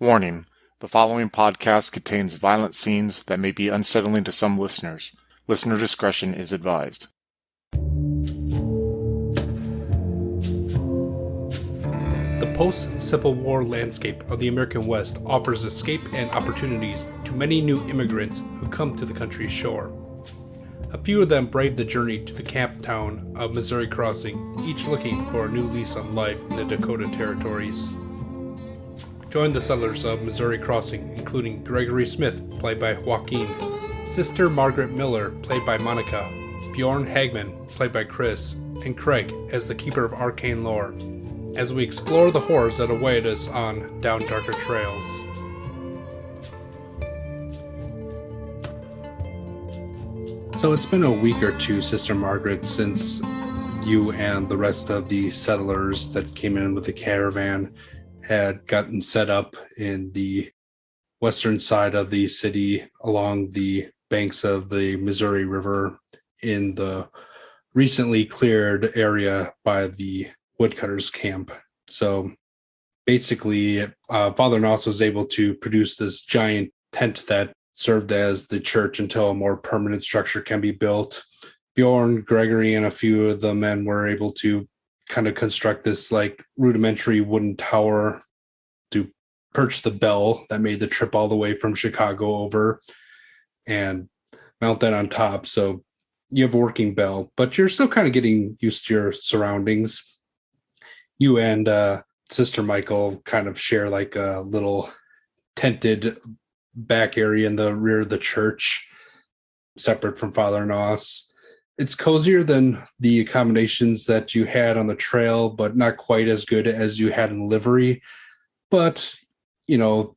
Warning: the following podcast contains violent scenes that may be unsettling to some listeners. Listener discretion is advised. The post-Civil War landscape of the American West offers escape and opportunities to many new immigrants who come to the country's shore. A few of them brave the journey to the camp town of Missouri Crossing, each looking for a new lease on life in the Dakota Territories. Join the settlers of Missouri Crossing, including Gregory Smith, played by Joaquin, Sister Margaret Miller, played by Monica, Bjorn Hagman, played by Chris, and Craig as the keeper of arcane lore, as we explore the horrors that await us on Down Darker Trails. So it's been a week or two, Sister Margaret, since you and the rest of the settlers that came in with the caravan had gotten set up in the western side of the city along the banks of the Missouri River in the recently cleared area by the woodcutters camp. So basically, Father Noss was able to produce this giant tent that served as the church until a more permanent structure can be built. Bjorn, Gregory, and a few of the men were able to kind of construct this like rudimentary wooden tower to perch the bell that made the trip all the way from Chicago over and mount that on top. So you have a working bell, but you're still kind of getting used to your surroundings. You and Sister Michael kind of share like a little tented back area in the rear of the church, separate from Father Noss. It's cozier than the accommodations that you had on the trail, but not quite as good as you had in Livery. But, you know,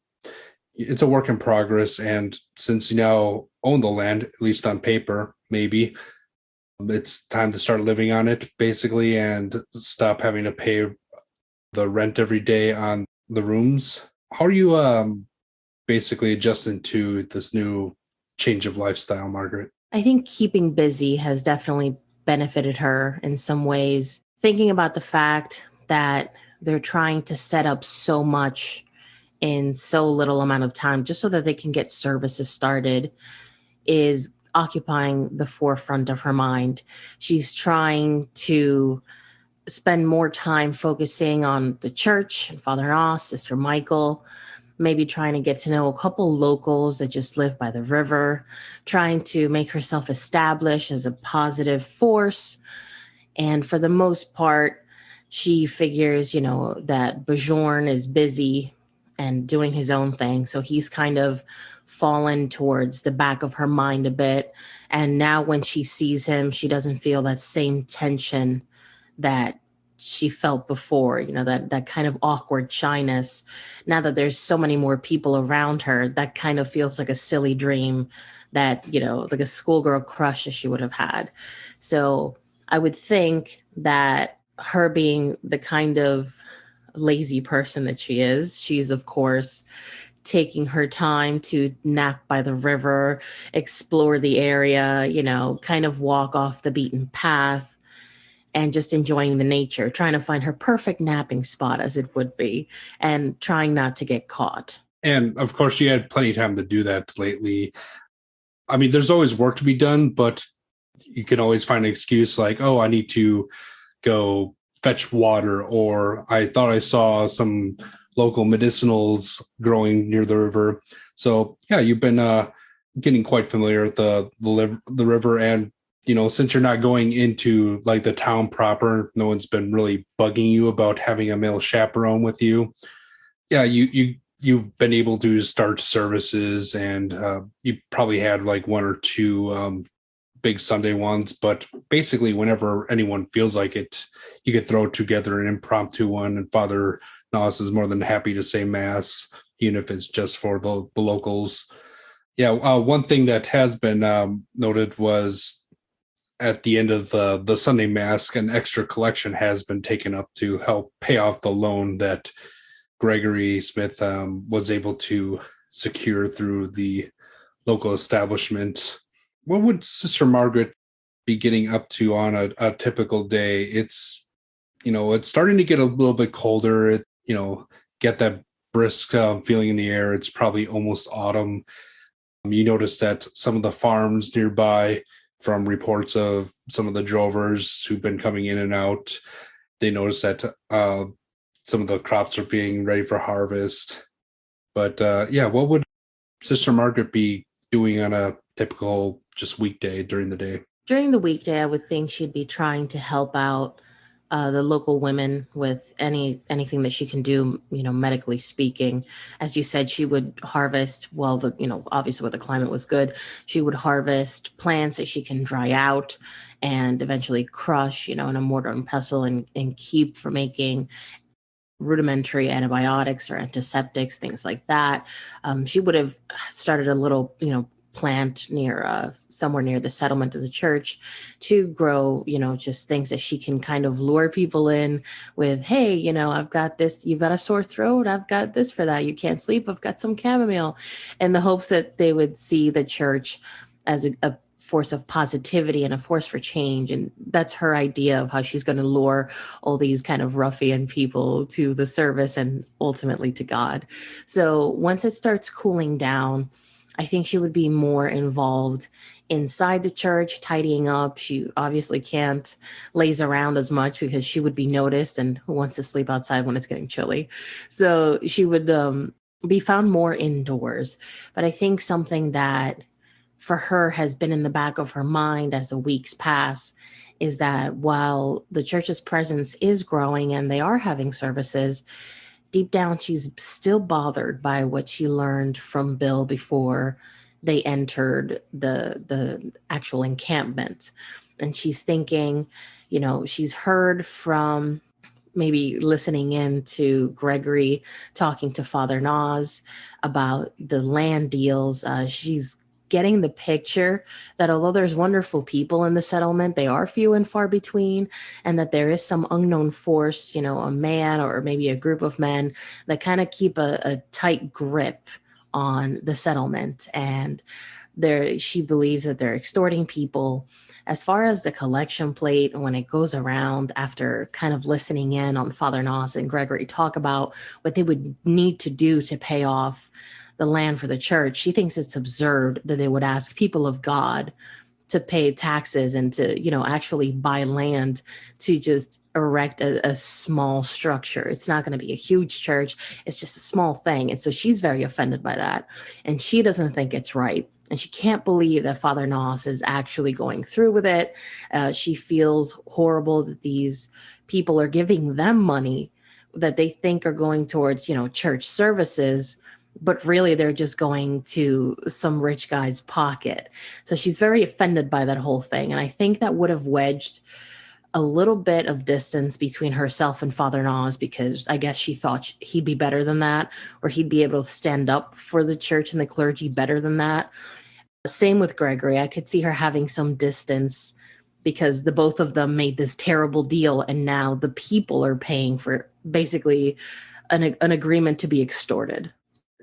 it's a work in progress. And since you now own the land, at least on paper, maybe, it's time to start living on it, basically, and stop having to pay the rent every day on the rooms. How are you basically adjusting to this new change of lifestyle, Margaret? I think keeping busy has definitely benefited her in some ways. Thinking about the fact that they're trying to set up so much in so little amount of time just so that they can get services started is occupying the forefront of her mind. She's trying to spend more time focusing on the church and Father Noss, Sister Michael, maybe trying to get to know a couple locals that just live by the river, trying to make herself establish as a positive force. And for the most part, she figures, that Bjorn is busy and doing his own thing. So he's kind of fallen towards the back of her mind a bit. And now when she sees him, she doesn't feel that same tension that she felt before, that kind of awkward shyness. Now that there's so many more people around her, that kind of feels like a silly dream that, like a schoolgirl crush that she would have had. So I would think that her being the kind of lazy person that she is, she's of course taking her time to nap by the river, explore the area, kind of walk off the beaten path and just enjoying the nature, trying to find her perfect napping spot as it would be, and trying not to get caught. And of course, you had plenty of time to do that lately. I mean, there's always work to be done, but you can always find an excuse like, oh, I need to go fetch water, or I thought I saw some local medicinals growing near the river. So yeah, you've been getting quite familiar with the river, and since you're not going into like the town proper, no one's been really bugging you about having a male chaperone with you. Yeah, you've been able to start services, and you probably had like one or two big Sunday ones, but basically whenever anyone feels like it, you could throw together an impromptu one, and Father Noss is more than happy to say mass, even if it's just for the locals. Yeah, one thing that has been noted was at the end of the Sunday Mass, an extra collection has been taken up to help pay off the loan that Gregory Smith was able to secure through the local establishment. What would Sister Margaret be getting up to on a typical day? It's starting to get a little bit colder. Get that brisk feeling in the air. It's probably almost autumn. You notice that some of the farms nearby, from reports of some of the drovers who've been coming in and out, they notice that some of the crops are being ready for harvest. But what would Sister Margaret be doing on a typical just weekday during the day? During the weekday, I would think she'd be trying to help out the local women with anything that she can do, medically speaking. As you said, she would harvest. Well, obviously, what the climate was good, she would harvest plants that she can dry out and eventually crush, in a mortar and pestle and keep for making rudimentary antibiotics or antiseptics, things like that. She would have started a little, plant near somewhere near the settlement of the church to grow, just things that she can kind of lure people in with. Hey, I've got this, you've got a sore throat, I've got this for that, you can't sleep, I've got some chamomile, in the hopes that they would see the church as a force of positivity and a force for change. And that's her idea of how she's going to lure all these kind of ruffian people to the service and ultimately to God. So once it starts cooling down, I think she would be more involved inside the church, tidying up. She obviously can't laze around as much because she would be noticed, and who wants to sleep outside when it's getting chilly? So she would be found more indoors. But I think something that for her has been in the back of her mind as the weeks pass is that while the church's presence is growing and they are having services, deep down she's still bothered by what she learned from Bill before they entered the actual encampment. And she's thinking, she's heard from, maybe listening in to Gregory talking to Father Nas about the land deals. She's getting the picture that although there's wonderful people in the settlement, they are few and far between, and that there is some unknown force, a man or maybe a group of men that kind of keep a tight grip on the settlement. And she believes that they're extorting people. As far as the collection plate, when it goes around after kind of listening in on Father Nas and Gregory talk about what they would need to do to pay off the land for the church, she thinks it's absurd that they would ask people of God to pay taxes and to, actually buy land to just erect a small structure. It's not going to be a huge church. It's just a small thing. And so she's very offended by that. And she doesn't think it's right. And she can't believe that Father Nos is actually going through with it. She feels horrible that these people are giving them money that they think are going towards, church services, but really they're just going to some rich guy's pocket. So she's very offended by that whole thing. And I think that would have wedged a little bit of distance between herself and Father Nas, because I guess she thought he'd be better than that, or he'd be able to stand up for the church and the clergy better than that. Same with Gregory. I could see her having some distance because the both of them made this terrible deal, and now the people are paying for basically an agreement to be extorted.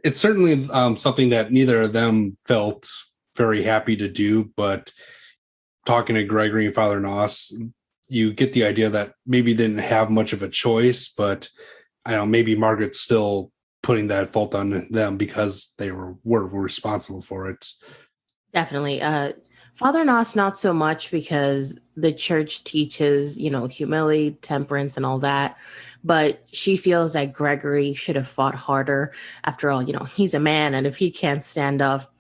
It's certainly something that neither of them felt very happy to do, but talking to Gregory and Father Nos, you get the idea that maybe they didn't have much of a choice, but I don't know, maybe Margaret's still putting that fault on them because they were responsible for it. Definitely. Father Nos, not so much, because the church teaches, humility, temperance, and all that. But she feels that Gregory should have fought harder. After all, he's a man. And if he can't stand up,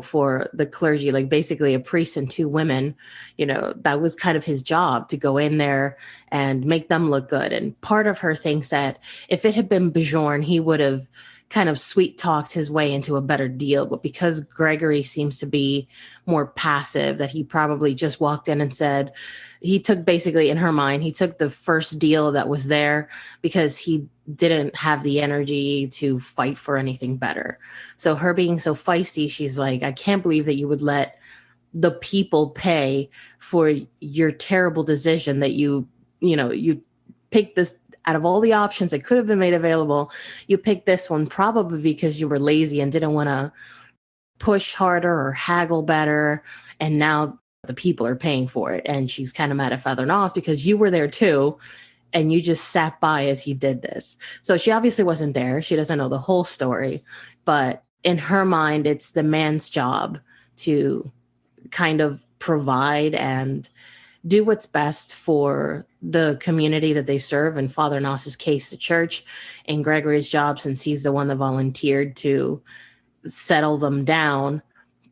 for the clergy, like basically a priest and two women, that was kind of his job, to go in there and make them look good. And part of her thinks that if it had been Bjorn, he would have kind of sweet talked his way into a better deal. But because Gregory seems to be more passive, that he probably just walked in and said, he took, basically in her mind, he took the first deal that was there because he didn't have the energy to fight for anything better. So her being so feisty, she's like, I can't believe that you would let the people pay for your terrible decision that you picked this out of all the options that could have been made available. You picked this one probably because you were lazy and didn't want to push harder or haggle better. And now the people are paying for it. And she's kind of mad at Father Nos because you were there too. and you just sat by as he did this. So she obviously wasn't there. She doesn't know the whole story, but in her mind, it's the man's job to kind of provide and do what's best for the community that they serve. In Father Noss's case, the church, and Gregory's job, since he's the one that volunteered to settle them down,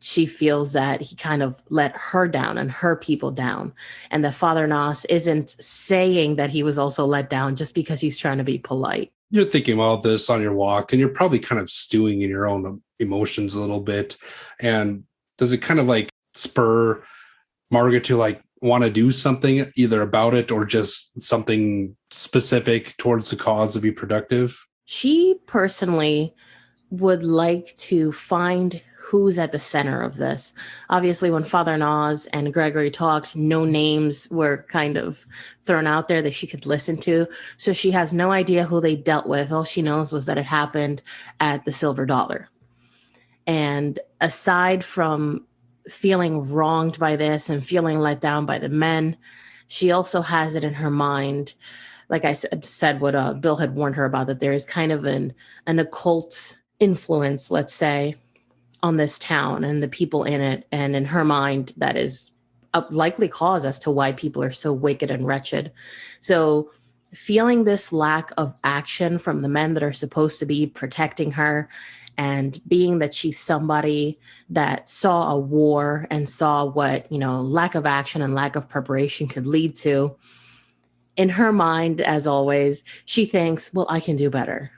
she feels that he kind of let her down and her people down. And that Father Noss isn't saying that he was also let down just because he's trying to be polite. You're thinking about this on your walk, and you're probably kind of stewing in your own emotions a little bit. And does it kind of like spur Margaret to like want to do something either about it or just something specific towards the cause to be productive? She personally would like to find who's at the center of this. Obviously, when Father Noss and Gregory talked, no names were kind of thrown out there that she could listen to. So she has no idea who they dealt with. All she knows was that it happened at the Silver Dollar. And aside from feeling wronged by this and feeling let down by the men, she also has it in her mind, like I said what Bill had warned her about, that there is kind of an occult influence, let's say, on this town and the people in it. And in her mind, that is a likely cause as to why people are so wicked and wretched. So feeling this lack of action from the men that are supposed to be protecting her, and being that she's somebody that saw a war and saw what, lack of action and lack of preparation could lead to, in her mind, as always, she thinks, well, I can do better.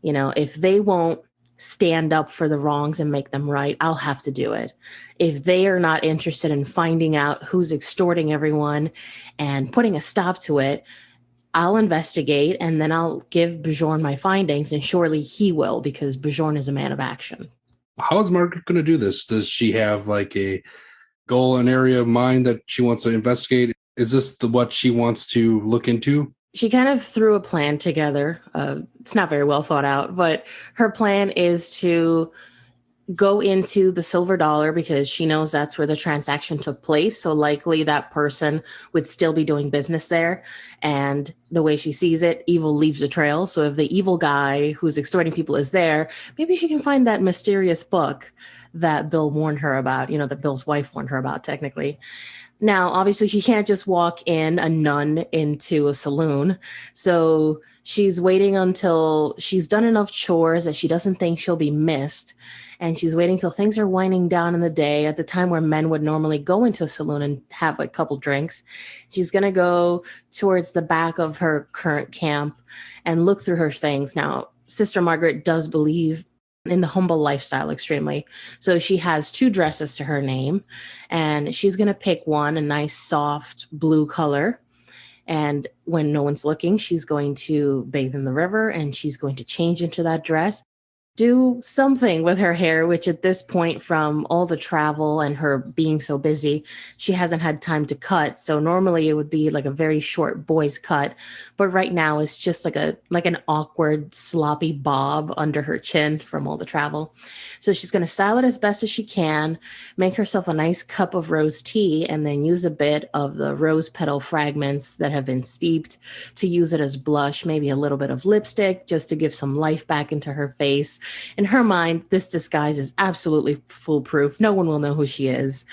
If they won't stand up for the wrongs and make them right, I'll have to do it. If they are not interested in finding out who's extorting everyone and putting a stop to it, I'll investigate, and then I'll give Bjorn my findings, and surely he will, because Bjorn is a man of action. How is Margaret going to do this? Does she have like a goal, an area of mind that she wants to investigate? Is this what she wants to look into? She kind of threw a plan together. It's not very well thought out, but her plan is to go into the Silver Dollar because she knows that's where the transaction took place. So likely that person would still be doing business there. And the way she sees it, evil leaves a trail. So if the evil guy who's extorting people is there, maybe she can find that mysterious book that Bill warned her about, that Bill's wife warned her about technically. Now, obviously, she can't just walk in a nun into a saloon. So she's waiting until she's done enough chores that she doesn't think she'll be missed. And she's waiting till things are winding down in the day at the time where men would normally go into a saloon and have a couple drinks. She's going to go towards the back of her current camp and look through her things. Now, Sister Margaret does believe in the humble lifestyle extremely. So she has 2 dresses to her name, and she's going to pick one, a nice soft blue color. And when no one's looking, she's going to bathe in the river, and she's going to change into that dress, do something with her hair, which at this point, from all the travel and her being so busy, she hasn't had time to cut. So normally it would be like a very short boy's cut, but right now it's just like an awkward, sloppy bob under her chin from all the travel. So she's going to style it as best as she can, make herself a nice cup of rose tea, and then use a bit of the rose petal fragments that have been steeped to use it as blush, maybe a little bit of lipstick just to give some life back into her face. In her mind, this disguise is absolutely foolproof. No one will know who she is.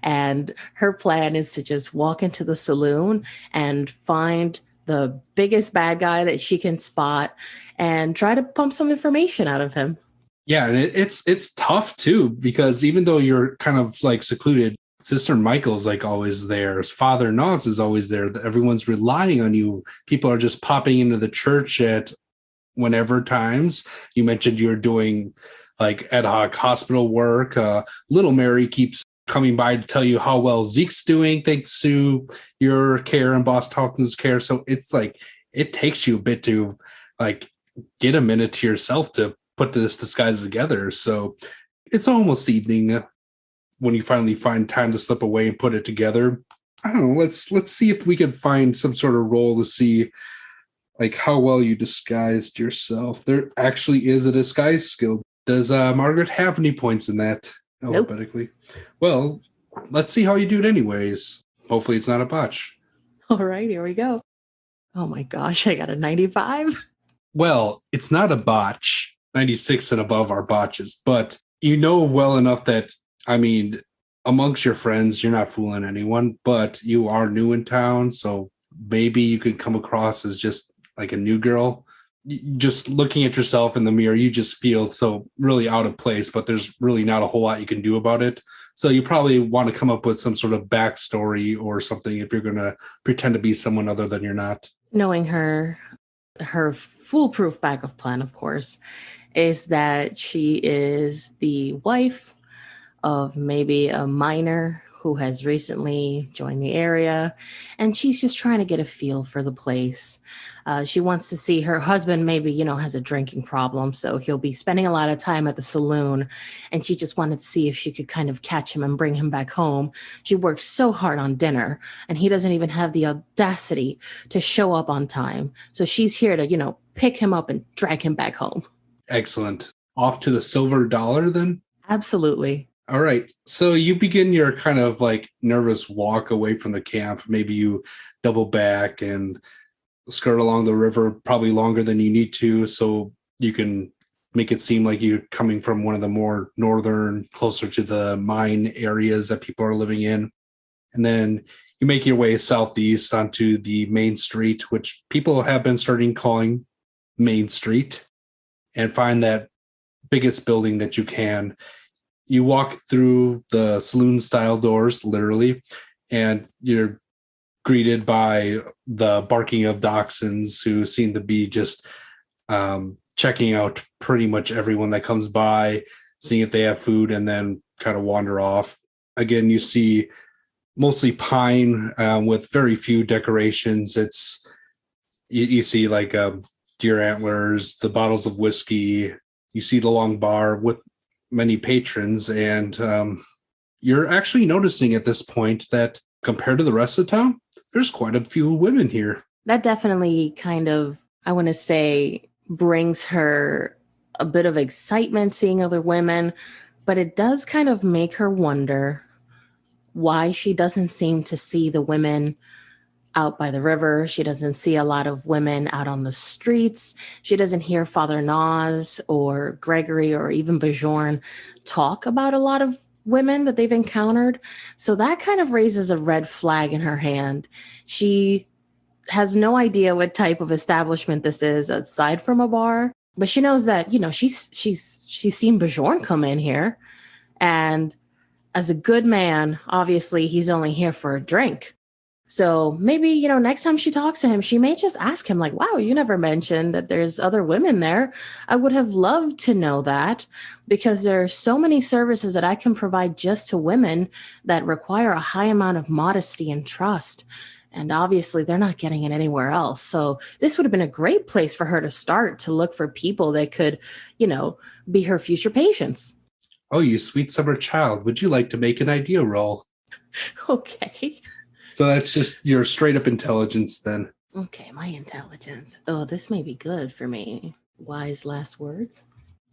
And her plan is to just walk into the saloon and find the biggest bad guy that she can spot and try to pump some information out of him. Yeah, and it's tough too, because even though you're kind of like secluded, Sister Michael's like always there. Father Noss is always there. Everyone's relying on you. People are just popping into the church at whenever times. You mentioned you're doing like ad hoc hospital work. Little Mary keeps coming by to tell you how well Zeke's doing thanks to your care and Boss Tolkien's care. So it's like it takes you a bit to like get a minute to yourself to put this disguise together. So it's almost evening when you finally find time to slip away and put it together. I don't know. Let's see if we can find some sort of role to see like how well you disguised yourself. There actually is a disguise skill. Does Margaret have any points in that? Nope. Alphabetically. Well, let's see how you do it anyways. Hopefully it's not a botch. All right, here we go. Oh my gosh, I got a 95. Well, it's not a botch. 96 and above are botches, but you know well enough that, I mean, amongst your friends, you're not fooling anyone, but you are new in town. So maybe you could come across as just like a new girl. Just looking at yourself in the mirror, you just feel so really out of place, but there's really not a whole lot you can do about it. So you probably want to come up with some sort of backstory or something if you're going to pretend to be someone other than you're not. Knowing her foolproof backup plan, of course, is that she is the wife of maybe a minor who has recently joined the area, and she's just trying to get a feel for the place. She wants to see her husband, maybe, has a drinking problem, so he'll be spending a lot of time at the saloon, and she just wanted to see if she could kind of catch him and bring him back home. She works so hard on dinner, and he doesn't even have the audacity to show up on time. So she's here to, pick him up and drag him back home. Excellent. Off to the silver dollar then? Absolutely. All right. So you begin your kind of like nervous walk away from the camp. Maybe you double back and skirt along the river, probably longer than you need to, so you can make it seem like you're coming from one of the more northern, closer to the mine areas that people are living in. And then you make your way southeast onto the main street, which people have been starting calling Main Street, and find that biggest building that you can. You walk through the saloon style doors, literally, and you're greeted by the barking of dachshunds who seem to be just checking out pretty much everyone that comes by, seeing if they have food, and then kind of wander off. Again, you see mostly pine with very few decorations. You see like deer antlers, the bottles of whiskey. You see the long bar with many patrons, and you're actually noticing at this point that compared to the rest of the town, there's quite a few women here. That definitely kind of, I want to say, brings her a bit of excitement seeing other women, but it does kind of make her wonder why she doesn't seem to see the women out by the river. She doesn't see a lot of women out on the streets. She doesn't hear Father Nas or Gregory or even Bajorn talk about a lot of women that they've encountered. So that kind of raises a red flag in her hand. She has no idea what type of establishment this is aside from a bar, but she knows that, she's seen Bajorn come in here, and as a good man, obviously he's only here for a drink. So maybe, next time she talks to him, she may just ask him like, wow, you never mentioned that there's other women there. I would have loved to know that, because there are so many services that I can provide just to women that require a high amount of modesty and trust. And obviously they're not getting it anywhere else. So this would have been a great place for her to start to look for people that could, be her future patients. Oh, you sweet summer child. Would you like to make an idea roll? Okay. So that's just your straight up intelligence then. Okay, my intelligence. Oh, this may be good for me. Wise last words.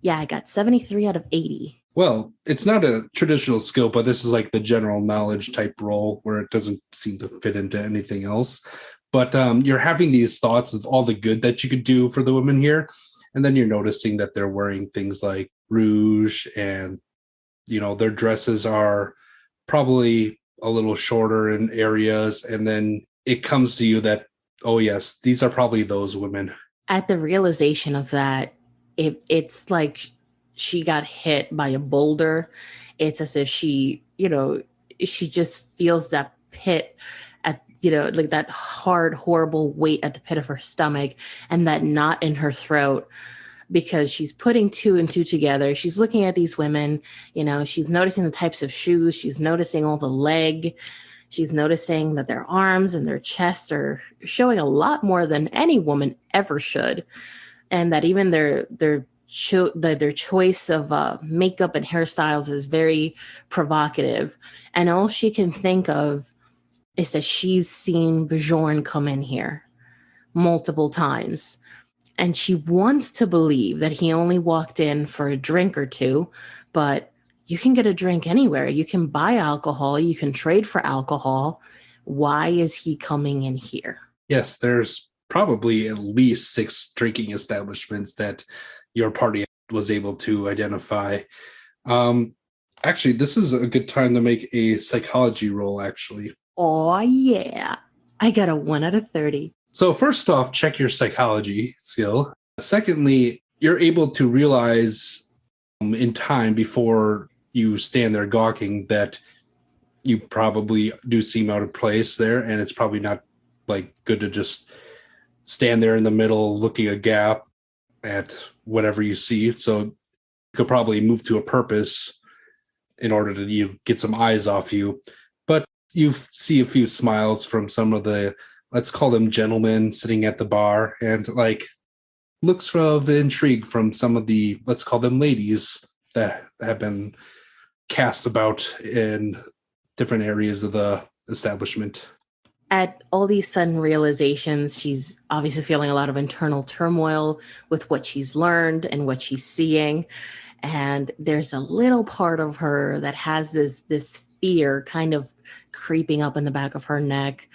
Yeah, I got 73 out of 80. Well, it's not a traditional skill, but this is like the general knowledge type role where it doesn't seem to fit into anything else. But you're having these thoughts of all the good that you could do for the women here. And then you're noticing that they're wearing things like rouge, and, their dresses are probably a little shorter in areas. And then it comes to you that, oh yes, these are probably those women. At the realization of that, it's like she got hit by a boulder. It's as if she just feels that pit at, like that hard, horrible weight at the pit of her stomach and that knot in her throat, because she's putting two and two together. She's looking at these women, she's noticing the types of shoes. She's noticing all the leg. She's noticing that their arms and their chests are showing a lot more than any woman ever should. And that even their choice of makeup and hairstyles is very provocative. And all she can think of is that she's seen Bajorn come in here multiple times. And she wants to believe that he only walked in for a drink or two, but you can get a drink anywhere. You can buy alcohol. You can trade for alcohol. Why is he coming in here? Yes, there's probably at least 6 drinking establishments that your party was able to identify. Actually, this is a good time to make a psychology roll, actually. Oh, yeah. I got a 1 out of 30. So first off, check your psychology skill. Secondly, you're able to realize in time before you stand there gawking that you probably do seem out of place there, and it's probably not like good to just stand there in the middle looking agap at whatever you see. So you could probably move to a purpose in order to get some eyes off you. But you see a few smiles from some of the, let's call them gentlemen sitting at the bar, and like looks of intrigue from some of the, let's call them ladies that have been cast about in different areas of the establishment. At all these sudden realizations, she's obviously feeling a lot of internal turmoil with what she's learned and what she's seeing. And there's a little part of her that has this fear kind of creeping up in the back of her neck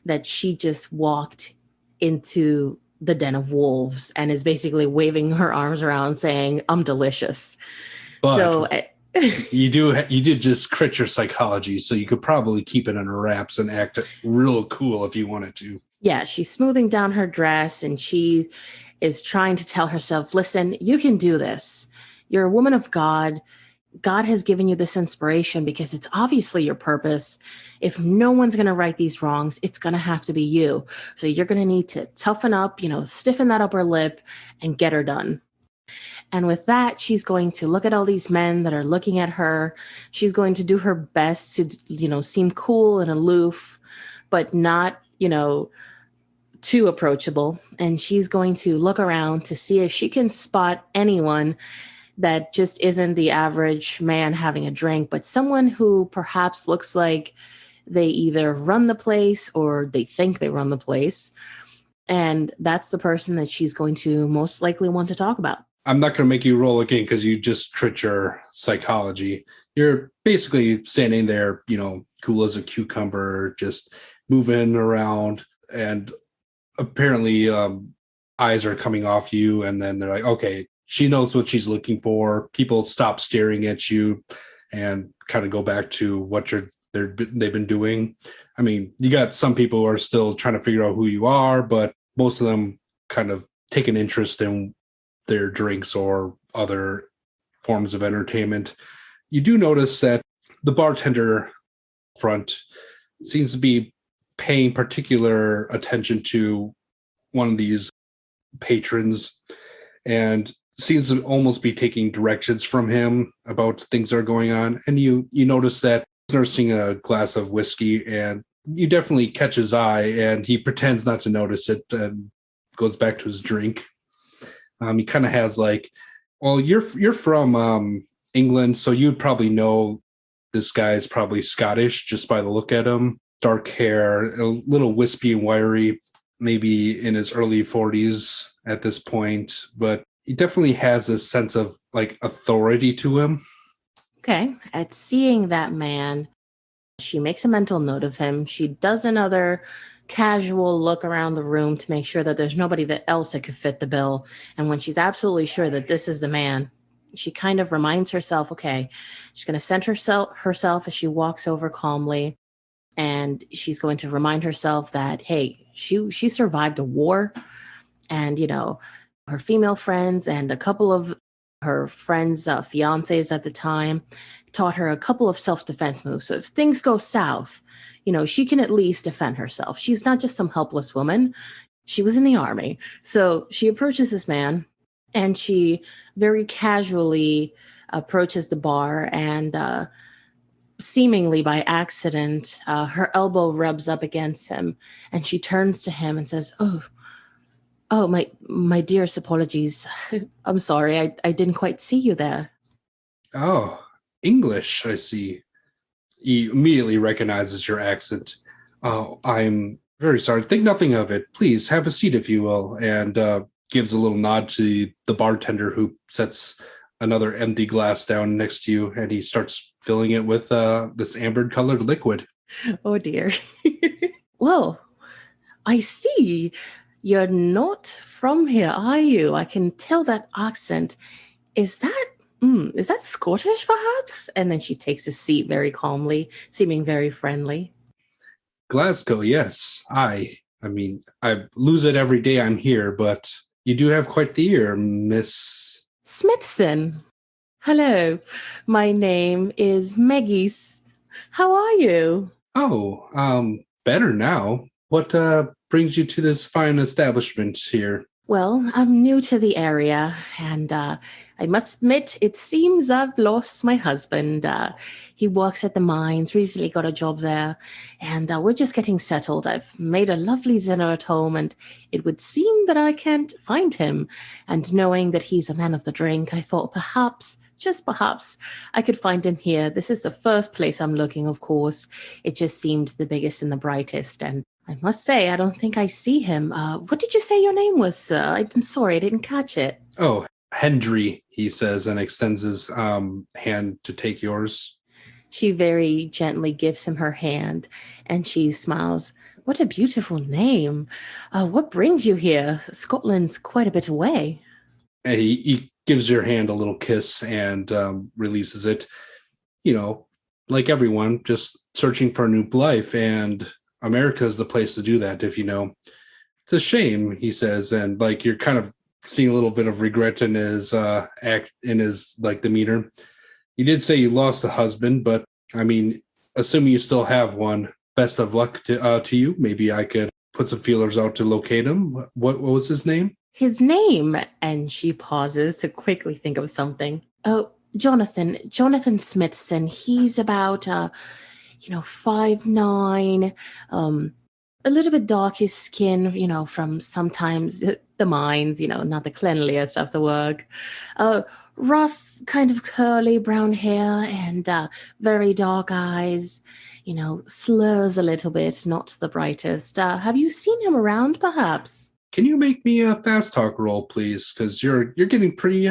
that she just walked into the den of wolves and is basically waving her arms around saying, I'm delicious. But so you did just crit your psychology, so you could probably keep it under wraps and act real cool if you wanted to. Yeah, she's smoothing down her dress and she is trying to tell herself, listen, you can do this. You're a woman of God. God has given you this inspiration because it's obviously your purpose. If no one's going to right these wrongs, it's going to have to be you. So you're going to need to toughen up, stiffen that upper lip and get her done. And with that, she's going to look at all these men that are looking at her. She's going to do her best to, seem cool and aloof, but not, too approachable. And she's going to look around to see if she can spot anyone that just isn't the average man having a drink, but someone who perhaps looks like they either run the place or they think they run the place. And that's the person that she's going to most likely want to talk about. I'm not going to make you roll again because you just crit your psychology. You're basically standing there, cool as a cucumber, just moving around. And apparently eyes are coming off you. And then they're like, okay, she knows what she's looking for. People stop staring at you and kind of go back to what they've been doing. I mean, you got some people who are still trying to figure out who you are, but most of them kind of take an interest in their drinks or other forms of entertainment. You do notice that the bartender front seems to be paying particular attention to one of these patrons and seems to almost be taking directions from him about things that are going on. And you notice that he's nursing a glass of whiskey, and you definitely catch his eye, and he pretends not to notice it and goes back to his drink. He kind of has like, well, you're from England, so you'd probably know this guy is probably Scottish just by the look at him. Dark hair, a little wispy and wiry, maybe in his early 40s at this point, but he definitely has this sense of like authority to him. Okay. At seeing that man, she makes a mental note of him. She does another casual look around the room to make sure that there's nobody else that could fit the bill. And when she's absolutely sure that this is the man, she kind of reminds herself, okay, she's going to center herself as she walks over calmly. And she's going to remind herself that, hey, she survived a war, and, her female friends and a couple of her friends' fiancés at the time taught her a couple of self-defense moves. So if things go south, she can at least defend herself. She's not just some helpless woman. She was in the army. So she approaches this man, and she very casually approaches the bar, and seemingly by accident, her elbow rubs up against him, and she turns to him and says, Oh, my dearest apologies. I'm sorry. I didn't quite see you there. Oh, English, I see. He immediately recognizes your accent. Oh, I'm very sorry. Think nothing of it. Please have a seat if you will. And gives a little nod to the bartender, who sets another empty glass down next to you, and he starts filling it with this amber-colored liquid. Oh, dear. Whoa, I see. You're not from here, are you? I can tell that accent. Is that is that Scottish perhaps? And then she takes a seat very calmly, seeming very friendly. Glasgow, yes. I lose it every day I'm here, but you do have quite the ear, Miss. Smithson. Hello. My name is Maggie. How are you? Oh, better now. What brings you to this fine establishment here? Well, I'm new to the area, and I must admit, it seems I've lost my husband. He works at the mines, recently got a job there, and we're just getting settled. I've made a lovely dinner at home, and it would seem that I can't find him. And knowing that he's a man of the drink, I thought perhaps, just perhaps, I could find him here. This is the first place I'm looking, of course. It just seemed the biggest and the brightest, and I must say, I don't think I see him. What did you say your name was, sir? I'm sorry, I didn't catch it. Oh, Hendry, he says, and extends his hand to take yours. She very gently gives him her hand, and she smiles. What a beautiful name. What brings you here? Scotland's quite a bit away. And he gives your hand a little kiss and releases it. You know, like everyone, just searching for a new life, and America is the place to do that. If you know, it's a shame, he says, and like you're kind of seeing a little bit of regret in his like demeanor. You did say you lost a husband, but I mean, assuming you still have one, best of luck to you. Maybe I could put some feelers out to locate him. What was his name? His name, and she pauses to quickly think of something. Oh, Jonathan Smithson. He's about 5'9", a little bit dark his skin, from sometimes the mines, not the cleanliest of the work. Rough, kind of curly brown hair and very dark eyes, slurs a little bit, not the brightest. Have you seen him around, perhaps? Can you make me a fast talk roll, please? Because you're getting pretty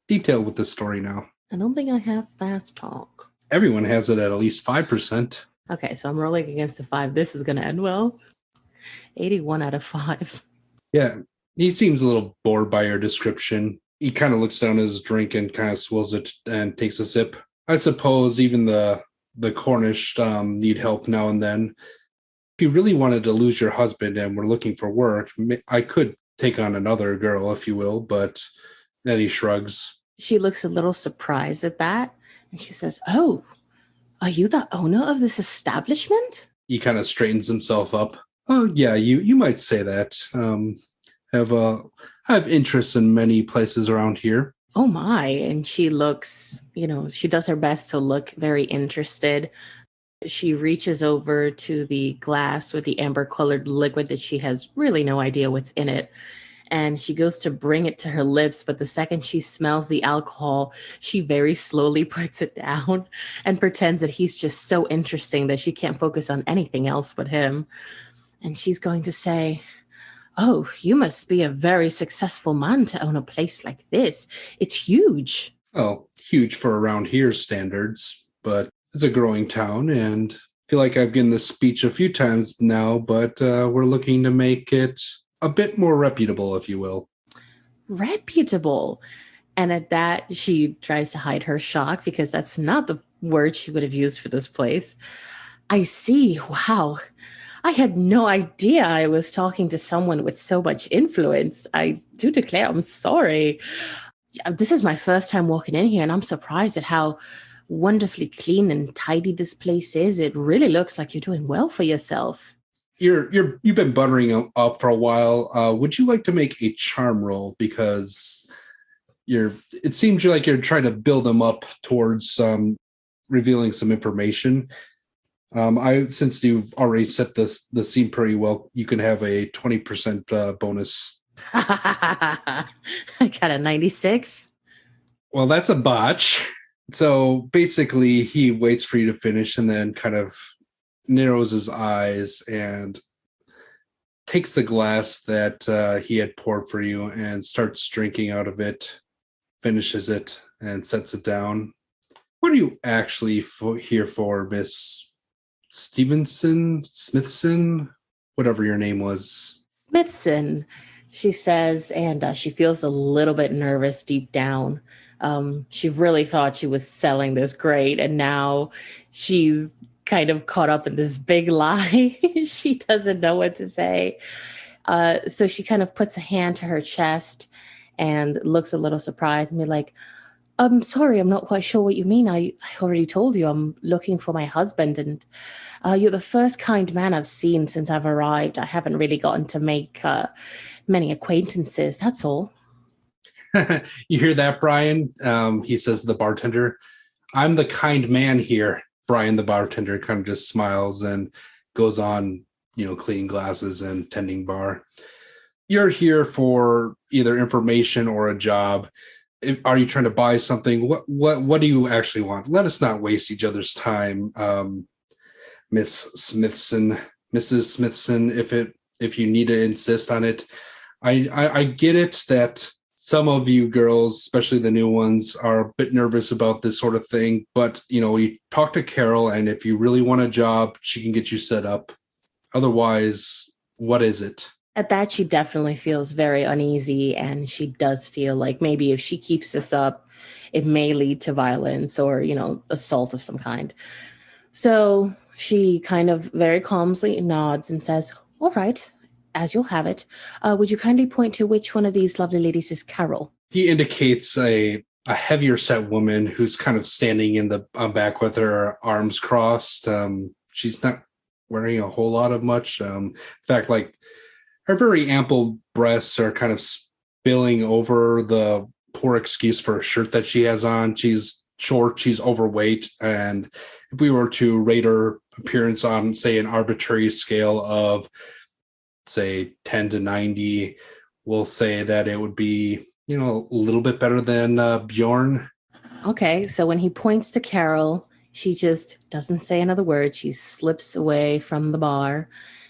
detailed with this story now. I don't think I have fast talk. Everyone has it at least 5%. Okay, so I'm rolling against a 5. This is going to end well. 81 out of 5. Yeah, he seems a little bored by your description. He kind of looks down at his drink and kind of swills it and takes a sip. I suppose even the Cornish need help now and then. If you really wanted to lose your husband and were looking for work, I could take on another girl, if you will, but then he shrugs. She looks a little surprised at that, and she says, "Oh, are you the owner of this establishment?" He kind of straightens himself up. Oh, yeah, you might say that. Have interests in many places around here. Oh my. And she looks, she does her best to look very interested. She reaches over to the glass with the amber-colored liquid that she has really no idea what's in it. And she goes to bring it to her lips, but the second she smells the alcohol, she very slowly puts it down and pretends that he's just so interesting that she can't focus on anything else but him. And she's going to say, "Oh, you must be a very successful man to own a place like this. It's huge." Oh, huge for around here's standards, but it's a growing town, and I feel like I've given this speech a few times now, but we're looking to make it a bit more reputable, if you will. Reputable. And at that, she tries to hide her shock because that's not the word she would have used for this place. I see. Wow. I had no idea I was talking to someone with so much influence. I do declare I'm sorry. This is my first time walking in here, and I'm surprised at how wonderfully clean and tidy this place is. It really looks like you're doing well for yourself. You've been buttering up for a while. Would you like to make a charm roll, because it seems like you're trying to build them up towards revealing some information. Since you've already set the scene pretty well, you can have a 20% bonus. I got a 96. Well, that's a botch. So basically, he waits for you to finish and then kind of narrows his eyes and takes the glass that he had poured for you and starts drinking out of it, finishes it, and sets it down. What are you actually here for, Miss Smithson, whatever your name was? Smithson, she says, and she feels a little bit nervous deep down. She really thought she was selling this great, and now she's kind of caught up in this big lie. She doesn't know what to say. So she kind of puts a hand to her chest and looks a little surprised and be like, I'm sorry, I'm not quite sure what you mean. I already told you I'm looking for my husband, and you're the first kind man I've seen since I've arrived. I haven't really gotten to make many acquaintances, that's all. You hear that, Brian? He says to the bartender, I'm the kind man here. Brian, the bartender, kind of just smiles and goes on, cleaning glasses and tending bar. You're here for either information or a job. Are you trying to buy something? What do you actually want? Let us not waste each other's time, Mrs. Smithson. If you need to insist on it, I get it that some of you girls, especially the new ones, are a bit nervous about this sort of thing. But you talk to Carol, and if you really want a job, she can get you set up. Otherwise, what is it? At that, she definitely feels very uneasy, and she does feel like maybe if she keeps this up, it may lead to violence or, assault of some kind. So she kind of very calmly nods and says, all right, as you'll have it. Would you kindly point to which one of these lovely ladies is Carol? He indicates a heavier set woman who's kind of standing in the back with her arms crossed. She's not wearing a whole lot of much. In fact, like, her very ample breasts are kind of spilling over the poor excuse for a shirt that she has on. She's short, she's overweight, and if we were to rate her appearance on, say, an arbitrary scale of, say, 10 to 90, we'll say that it would be, a little bit better than Bjorn. Okay, so when he points to Carol, she just doesn't say another word. She slips away from the bar,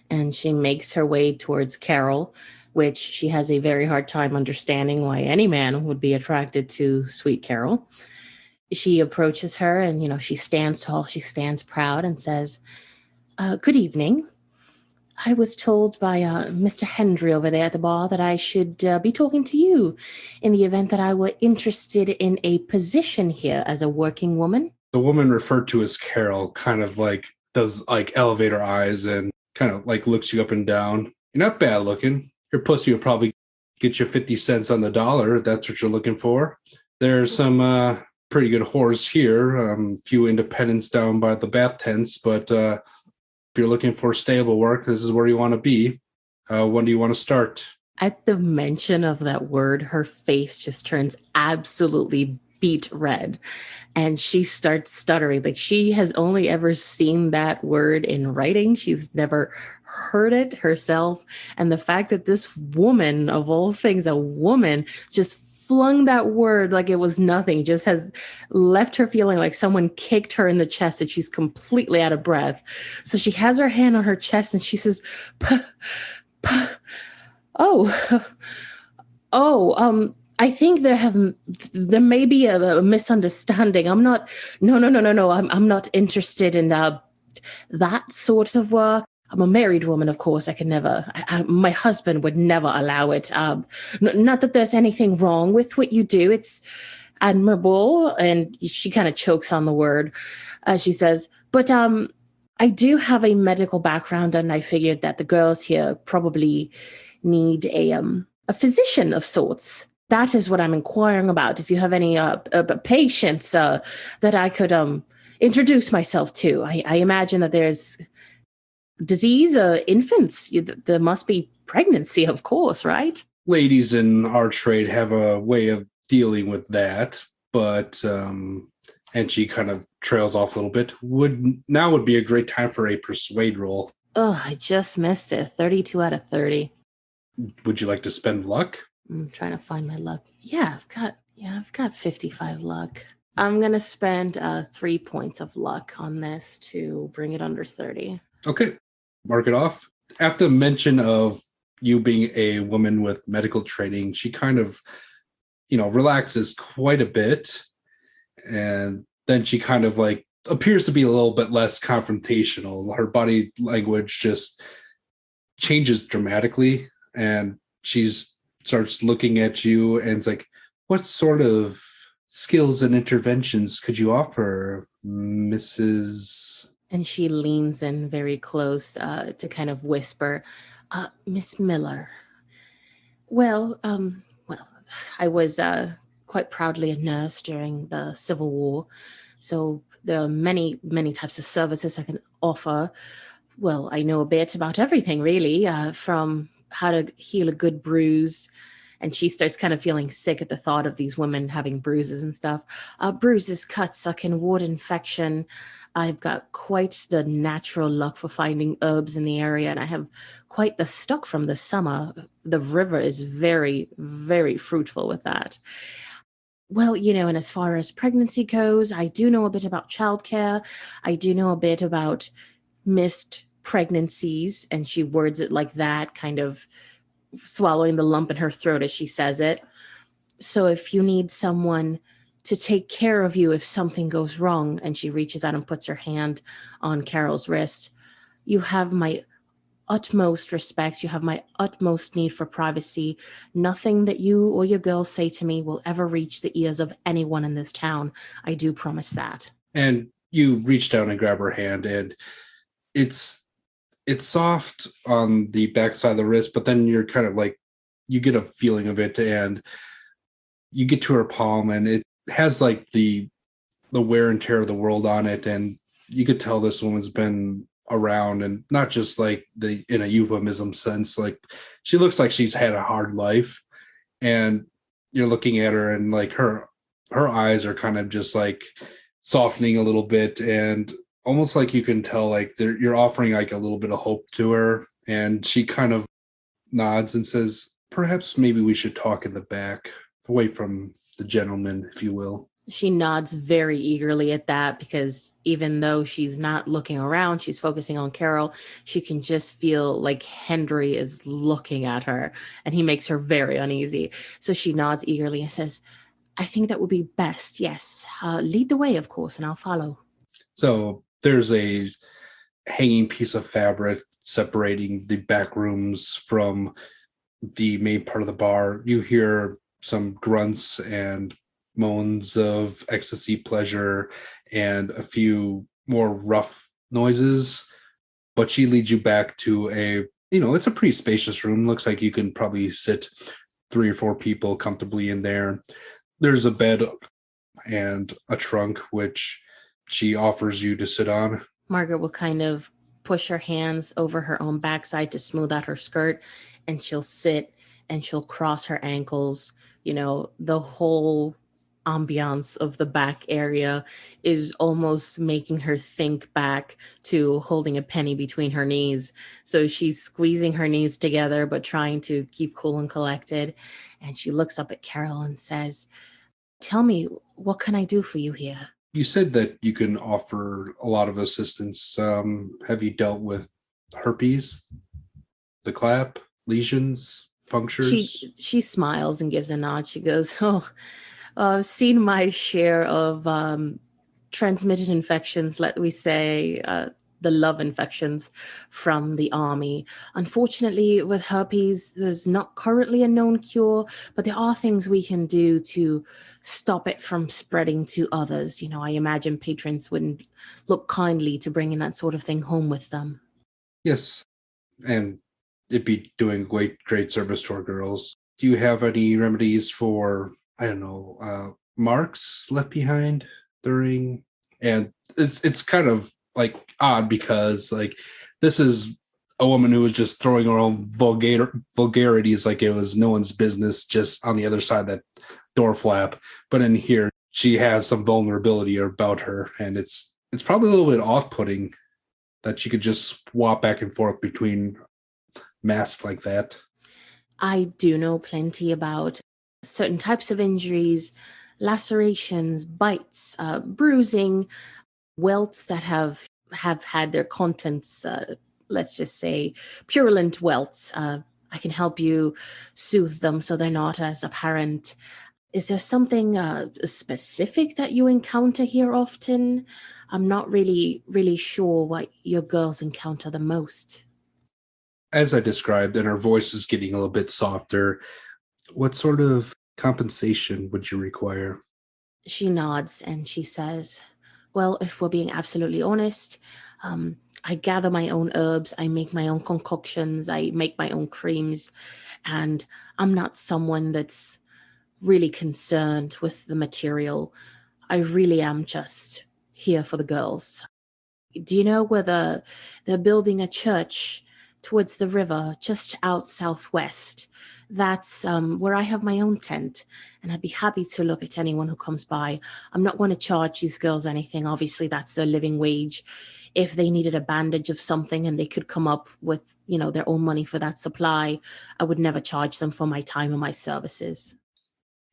and she makes her way towards Carol, which she has a very hard time understanding why any man would be attracted to sweet Carol. She approaches her, and, she stands tall, she stands proud and says, good evening. I was told by Mr. Hendry over there at the bar that I should be talking to you in the event that I were interested in a position here as a working woman. The woman referred to as Carol kind of does elevator eyes and kind of looks you up and down. You're not bad looking. Your pussy will probably get you 50 cents on the dollar if that's what you're looking for. There's some pretty good whores here. Few independents down by the bath tents, but if you're looking for stable work, this is where you want to be. When do you want to start? At the mention of that word, her face just turns absolutely beet red, and she starts stuttering. Like, she has only ever seen that word in writing. She's never heard it herself. And the fact that this woman, of all things, a woman, just flung that word like it was nothing, just has left her feeling like someone kicked her in the chest, and she's completely out of breath. So she has her hand on her chest and she says, I think there may be a misunderstanding. I'm not, no. I'm not interested in that sort of work. I'm a married woman, of course. I could never, my husband would never allow it. Not that there's anything wrong with what you do. It's admirable. And she kind of chokes on the word. She says, but I do have a medical background, and I figured that the girls here probably need a physician of sorts. That is what I'm inquiring about. If you have any patients that I could introduce myself to. I imagine that there's disease, infants. There must be pregnancy, of course, right? Ladies in our trade have a way of dealing with that, but and she kind of trails off a little bit. Would be a great time for a persuade roll. Oh, I just missed it. 32 out of 30. Would you like to spend luck? I'm trying to find my luck. I've got 55 luck. I'm gonna spend 3 points of luck on this to bring it under 30. Okay, mark it off. At the mention of you being a woman with medical training, she kind of, relaxes quite a bit, and then she kind of appears to be a little bit less confrontational. Her body language just changes dramatically. and starts looking at you and it's like, what sort of skills and interventions could you offer, Mrs. And she leans in very close to kind of whisper, Miss Miller. Well, I was quite proudly a nurse during the Civil War, so there are many, many types of services I can offer. Well, I know a bit about everything, really, from how to heal a good bruise. And she starts kind of feeling sick at the thought of these women having bruises and stuff. Bruises, cuts, I can ward infection. I've got quite the natural luck for finding herbs in the area, and I have quite the stock from the summer. The river is very, very fruitful with that. Well, and as far as pregnancy goes, I do know a bit about childcare. I do know a bit about missed pregnancies, and she words it like that, kind of swallowing the lump in her throat as she says it. So if you need someone to take care of you if something goes wrong, and she reaches out and puts her hand on Carol's wrist, you have my utmost respect. You have my utmost need for privacy. Nothing that you or your girls say to me will ever reach the ears of anyone in this town. I do promise that. And you reach down and grab her hand, and it's soft on the backside of the wrist, but then you're kind of like, you get a feeling of it, and you get to her palm, and it has like the wear and tear of the world on it, and you could tell this woman's been around, and not just like in a euphemism sense, like she looks like she's had a hard life. And you're looking at her, and like her eyes are kind of just like softening a little bit, and almost like you can tell like you're offering like a little bit of hope to her. And she kind of nods and says, perhaps maybe we should talk in the back, away from the gentleman, if you will. She nods very eagerly at that, because even though she's not looking around, she's focusing on Carol. She can just feel like Henry is looking at her, and he makes her very uneasy. So she nods eagerly and says, I think that would be best. Yes. Lead the way, of course, and I'll follow. So there's a hanging piece of fabric separating the back rooms from the main part of the bar. You hear some grunts and moans of ecstasy, pleasure, and a few more rough noises. But she leads you back to it's a pretty spacious room. Looks like you can probably sit 3 or 4 people comfortably in there. There's a bed and a trunk, which she offers you to sit on. Margaret will kind of push her hands over her own backside to smooth out her skirt, and she'll sit and she'll cross her ankles. The whole ambiance of the back area is almost making her think back to holding a penny between her knees. So she's squeezing her knees together, but trying to keep cool and collected. And she looks up at Carol and says, tell me, what can I do for you here? You said that you can offer a lot of assistance. Have you dealt with herpes, the clap, lesions, punctures? She smiles and gives a nod. She goes, I've seen my share of transmitted infections, let we say, the love infections from the army. Unfortunately, with herpes, there's not currently a known cure, but there are things we can do to stop it from spreading to others. I imagine patrons wouldn't look kindly to bringing that sort of thing home with them. Yes, and it'd be doing great service to our girls. Do you have any remedies for, I don't know, marks left behind during? And it's kind of like odd, because like this is a woman who was just throwing her own vulgarities like it was no one's business, just on the other side of that door flap. But in here, she has some vulnerability about her, and it's probably a little bit off-putting that she could just swap back and forth between masks like that. I do know plenty about certain types of injuries, lacerations, bites, bruising, welts that have had their contents, let's just say, purulent welts. I can help you soothe them so they're not as apparent. Is there something specific that you encounter here often? I'm not really sure what your girls encounter the most. as I described, and her voice is getting a little bit softer, what sort of compensation would you require? She nods and she says, well, if we're being absolutely honest, I gather my own herbs, I make my own concoctions, I make my own creams, and I'm not someone that's really concerned with the material. I really am just here for the girls. Do you know where they're building a church towards the river, just out southwest? That's where I have my own tent, and I'd be happy to look at anyone who comes by. I'm not going to charge these girls anything. Obviously, that's their living wage. If they needed a bandage of something and they could come up with, their own money for that supply, I would never charge them for my time and my services.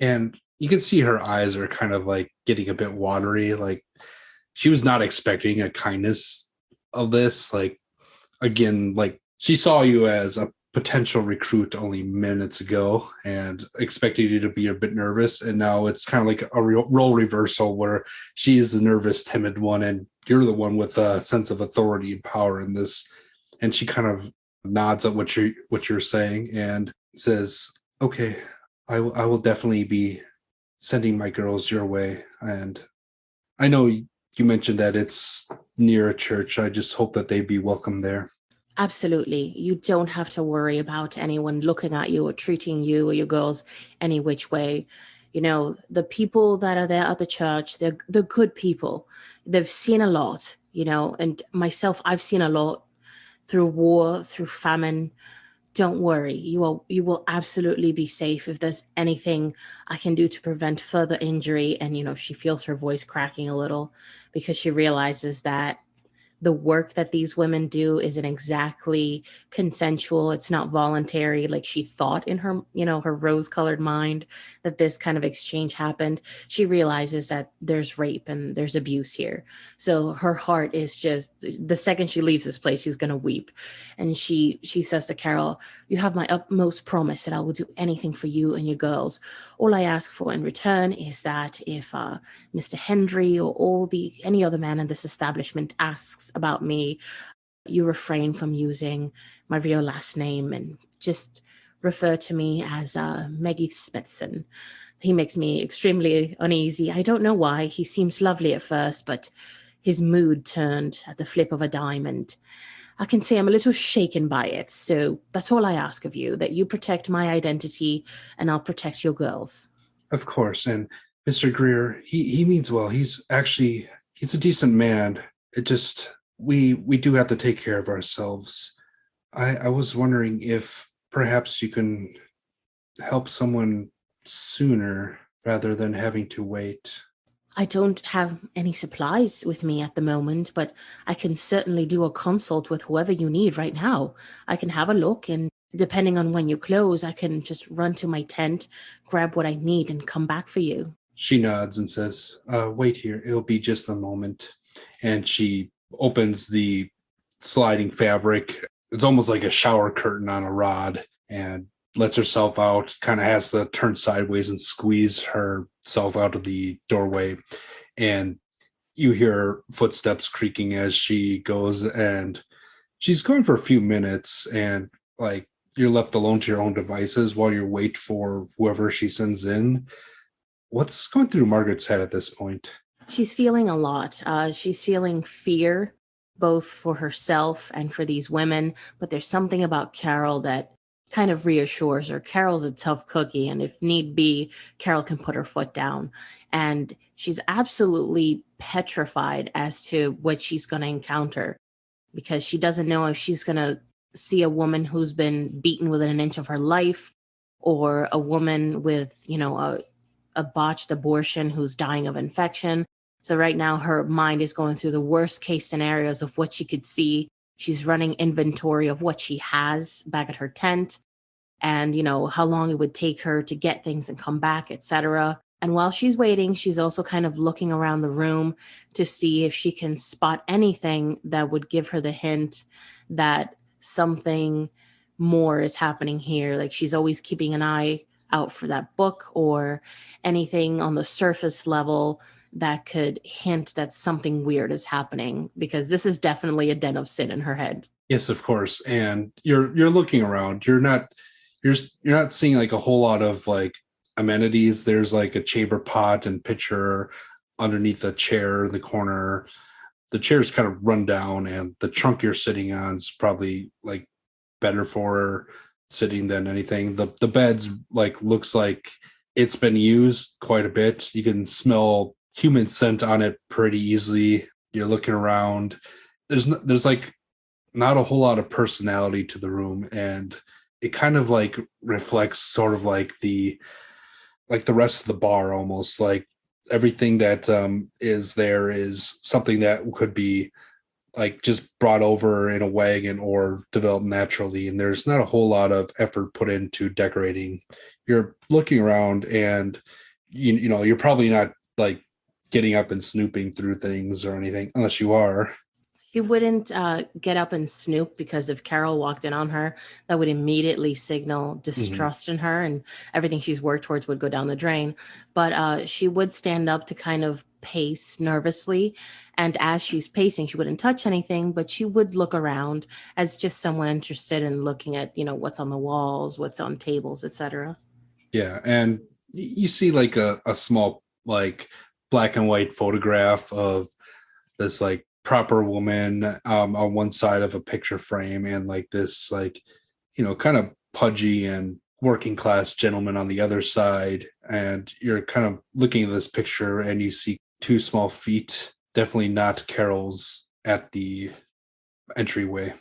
And you can see her eyes are kind of like getting a bit watery. Like she was not expecting a kindness of this. Like, again, like she saw you as a potential recruit only minutes ago and expected you to be a bit nervous. And now it's kind of like a role reversal where she is the nervous, timid one, and you're the one with a sense of authority and power in this. And she kind of nods at what you're saying and says, "Okay, I will definitely be sending my girls your way. And I know you mentioned that it's near a church. I just hope that they be welcome there." Absolutely. You don't have to worry about anyone looking at you or treating you or your girls any which way. The people that are there at the church, they're good people. They've seen a lot, and myself, I've seen a lot through war, through famine. Don't worry. You will absolutely be safe. If there's anything I can do to prevent further injury, and she feels her voice cracking a little because she realizes that the work that these women do isn't exactly consensual. It's not voluntary like she thought in her rose-colored mind that this kind of exchange happened. She realizes that there's rape and there's abuse here. So her heart is just, the second she leaves this place, she's going to weep. And she says to Carol, "You have my utmost promise that I will do anything for you and your girls. All I ask for in return is that if Mr. Hendry or any other man in this establishment asks about me, you refrain from using my real last name and just refer to me as Maggie Smithson." He makes me extremely uneasy. I don't know why. He seems lovely at first, but his mood turned at the flip of a dime, and I can say I'm a little shaken by it. So that's all I ask of you, that you protect my identity and I'll protect your girls. Of course. And Mr. Greer, he means well. He's a decent man. It just we do have to take care of ourselves. I was wondering if perhaps you can help someone sooner rather than having to wait. I don't have any supplies with me at the moment, but I can certainly do a consult with whoever you need right now. I can have a look, and depending on when you close, I can just run to my tent, grab what I need, and come back for you. She nods and says, "Wait here. It'll be just a moment." And she opens the sliding fabric. It's almost like a shower curtain on a rod, and lets herself out, kind of has to turn sideways and squeeze herself out of the doorway. And you hear footsteps creaking as she goes, and she's going for a few minutes, and like you're left alone to your own devices while you wait for whoever she sends in. What's going through Margaret's head at this point? She's feeling a lot. She's feeling fear, both for herself and for these women. But there's something about Carol that kind of reassures her. Carol's a tough cookie, and if need be, Carol can put her foot down. And she's absolutely petrified as to what she's going to encounter, because she doesn't know if she's going to see a woman who's been beaten within an inch of her life, or a woman with, a botched abortion who's dying of infection. So right now her mind is going through the worst case scenarios of what she could see. She's running inventory of what she has back at her tent, and how long it would take her to get things and come back, etc. And while she's waiting, she's also kind of looking around the room to see if she can spot anything that would give her the hint that something more is happening here. Like, she's always keeping an eye out for that book or anything on the surface level that could hint that something weird is happening, because this is definitely a den of sin in her head. Yes, of course. And you're looking around. You're not seeing like a whole lot of like amenities. There's like a chamber pot and pitcher underneath a chair in the corner. The chair's kind of run down, and the trunk you're sitting on is probably like better for sitting than anything. The bed's like looks like it's been used quite a bit. You can smell human scent on it pretty easily. You're looking around. There's like not a whole lot of personality to the room, and it kind of like reflects sort of like the rest of the bar, almost like everything that is there is something that could be like just brought over in a wagon or developed naturally, and there's not a whole lot of effort put into decorating. You're looking around, and you know you're probably not like getting up and snooping through things or anything unless you are. She wouldn't get up and snoop because if Carol walked in on her, that would immediately signal Mhm. distrust in her and everything she's worked towards would go down the drain. But she would stand up to kind of pace nervously. And as she's pacing, she wouldn't touch anything, but she would look around as just someone interested in looking at, what's on the walls, what's on tables, etc. Yeah, and you see like a small like black and white photograph of this like proper woman on one side of a picture frame, and like this like kind of pudgy and working class gentleman on the other side. And you're kind of looking at this picture, and you see two small feet, definitely not Carol's, at the entryway.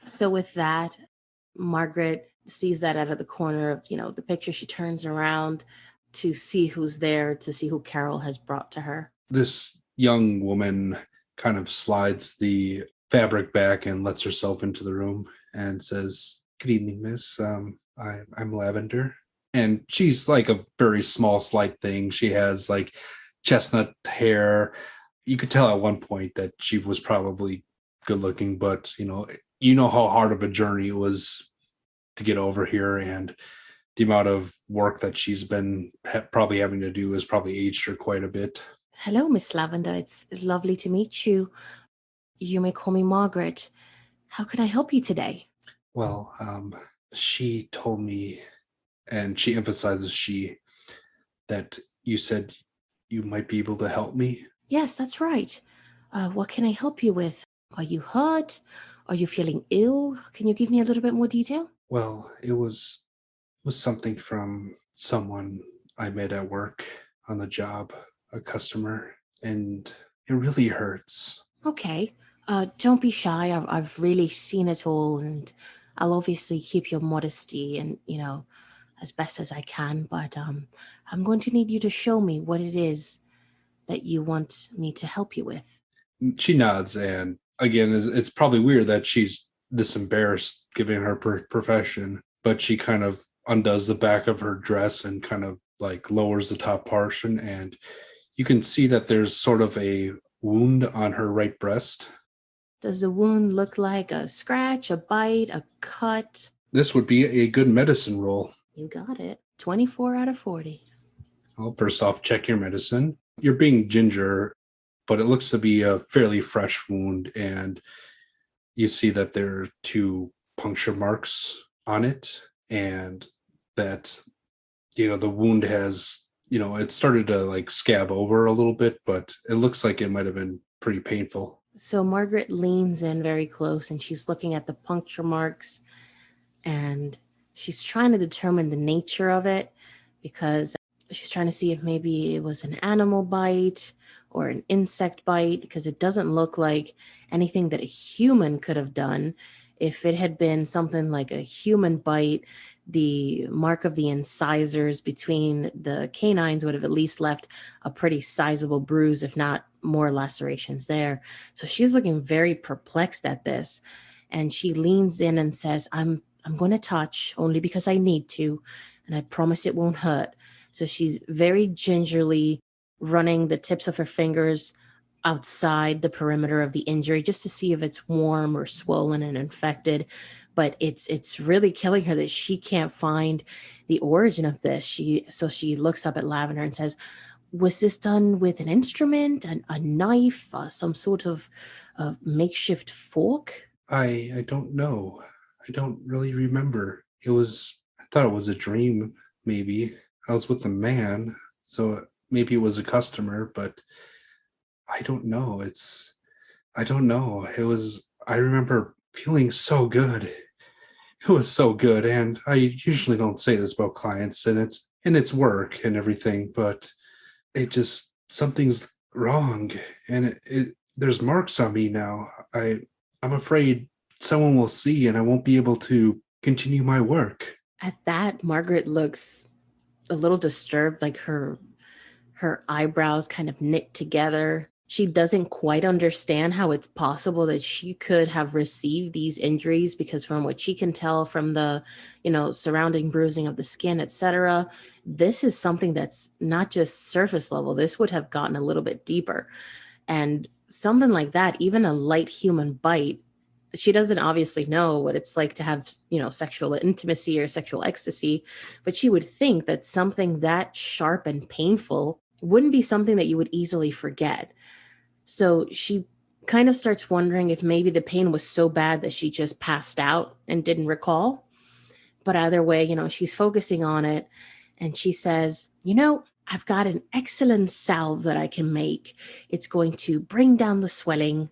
So with that, Margaret sees that out of the corner of, the picture. She turns around to see who's there, to see who Carol has brought to her. This young woman kind of slides the fabric back and lets herself into the room and says, "Good evening, miss. I'm Lavender." And she's like a very small, slight thing. She has like chestnut hair. You could tell at one point that she was probably good looking, but you know how hard of a journey it was to get over here, and the amount of work that she's been probably having to do has probably aged her quite a bit. Hello, Miss Lavender. It's lovely to meet you. You may call me Margaret. How can I help you today? Well, she told me, and she emphasizes she, that you said you might be able to help me. Yes, that's right. What can I help you with? Are you hurt? Are you feeling ill? Can you give me a little bit more detail? Well, it was something from someone I met at work on the job, a customer, and it really hurts. Okay. Don't be shy. I've really seen it all, and I'll obviously keep your modesty and, as best as I can. But I'm going to need you to show me what it is that you want me to help you with. She nods, and again, it's probably weird that she's this embarrassed given her profession, but she kind of undoes the back of her dress and kind of like lowers the top portion, and you can see that there's sort of a wound on her right breast. Does the wound look like a scratch, a bite, a cut? This would be a good medicine roll. You got it. 24 out of 40. Well, first off, check your medicine. You're being ginger, but it looks to be a fairly fresh wound, and you see that there are two puncture marks on it, and that the wound has it started to like scab over a little bit, but it looks like it might have been pretty painful. So Margaret leans in very close and she's looking at the puncture marks and she's trying to determine the nature of it because she's trying to see if maybe it was an animal bite or an insect bite because it doesn't look like anything that a human could have done. If it had been something like a human bite, the mark of the incisors between the canines would have at least left a pretty sizable bruise, if not more lacerations there. So she's looking very perplexed at this. And she leans in and says, I'm going to touch only because I need to, and I promise it won't hurt. So she's very gingerly running the tips of her fingers outside the perimeter of the injury just to see if it's warm or swollen and infected. But it's really killing her that she can't find the origin of this. She looks up at Lavender and says, "Was this done with an instrument, a knife, some sort of makeshift fork?" I don't know. I don't really remember. I thought it was a dream, maybe. I was with a man, so maybe it was a customer, but I don't know. I don't know. I remember feeling so good. It was so good. And I usually don't say this about clients, and it's work and everything, but something's wrong. And there's marks on me now. I'm afraid someone will see and I won't be able to continue my work. At that, Margaret looks a little disturbed, like her eyebrows kind of knit together. She doesn't quite understand how it's possible that she could have received these injuries, because from what she can tell from the, surrounding bruising of the skin, etc., this is something that's not just surface level. This would have gotten a little bit deeper. And something like that, even a light human bite, she doesn't obviously know what it's like to have, sexual intimacy or sexual ecstasy, but she would think that something that sharp and painful wouldn't be something that you would easily forget. So she kind of starts wondering if maybe the pain was so bad that she just passed out and didn't recall. But either way, she's focusing on it, and she says, I've got an excellent salve that I can make. It's going to bring down the swelling.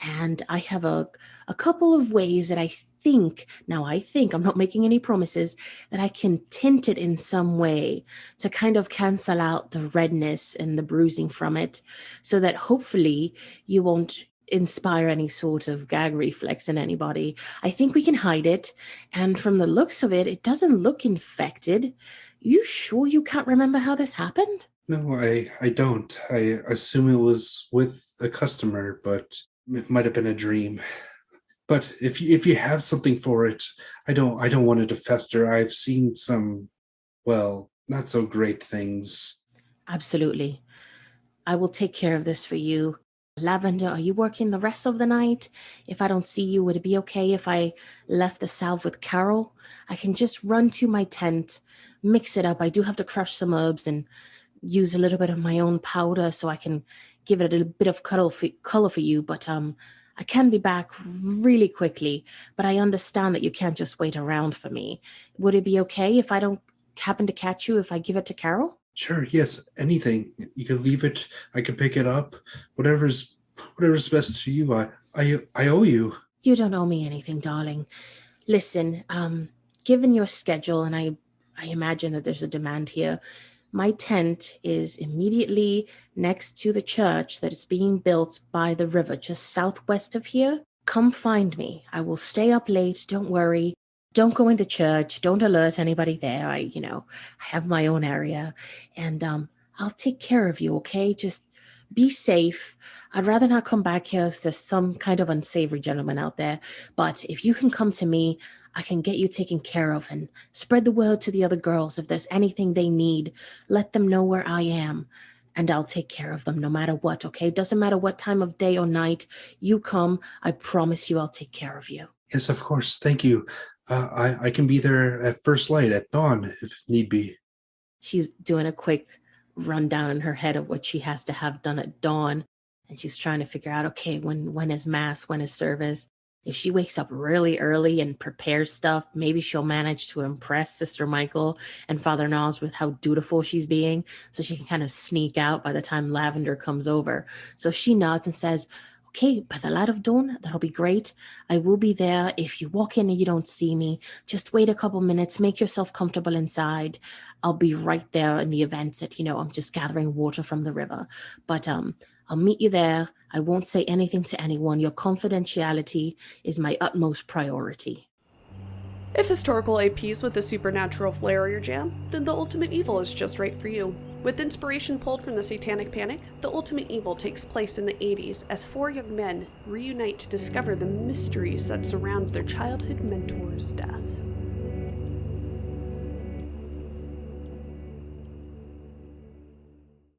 And I have a couple of ways that I think, I'm not making any promises, that I can tint it in some way to kind of cancel out the redness and the bruising from it, so that hopefully you won't inspire any sort of gag reflex in anybody. I think we can hide it. And from the looks of it, it doesn't look infected. You sure you can't remember how this happened? No, I don't. I assume it was with a customer, but it might have been a dream. But if you have something for it, I don't want it to fester. I've seen some, well, not so great things. Absolutely. I will take care of this for you. Lavender, are you working the rest of the night? If I don't see you, would it be okay if I left the salve with Carol? I can just run to my tent, mix it up. I do have to crush some herbs and use a little bit of my own powder so I can give it a little bit of color for you. But I can be back really quickly. But I understand that you can't just wait around for me. Would it be okay if I don't happen to catch you if I give it to Carol? Sure, yes, anything. You could leave it. I could pick it up. Whatever's best to you. I owe you. You don't owe me anything, darling. Listen, given your schedule, and I imagine that there's a demand here, my tent is immediately next to the church that is being built by the river just southwest of here. Come find me. I will stay up late. Don't worry. Don't go into church. Don't alert anybody there. I have my own area, and I'll take care of you, okay? Just be safe. I'd rather not come back here if there's some kind of unsavory gentleman out there. But if you can come to me, I can get you taken care of and spread the word to the other girls. If there's anything they need, let them know where I am, and I'll take care of them no matter what, okay? Doesn't matter what time of day or night you come. I promise you I'll take care of you. Yes, of course. Thank you. I can be there at first light at dawn if need be. She's doing a quick rundown in her head of what she has to have done at dawn. And she's trying to figure out, okay, when is mass? When is service? If she wakes up really early and prepares stuff, maybe she'll manage to impress Sister Michael and Father Nas with how dutiful she's being, so she can kind of sneak out by the time Lavender comes over. So she nods and says, okay, by the light of dawn, that'll be great. I will be there. If you walk in and you don't see me, just wait a couple minutes, make yourself comfortable inside. I'll be right there in the event that, I'm just gathering water from the river. But I'll meet you there. I won't say anything to anyone. Your confidentiality is my utmost priority. If historical APs with a supernatural flair are your jam, then The Ultimate Evil is just right for you. With inspiration pulled from the Satanic Panic, The Ultimate Evil takes place in the 80s as 4 young men reunite to discover the mysteries that surround their childhood mentor's death.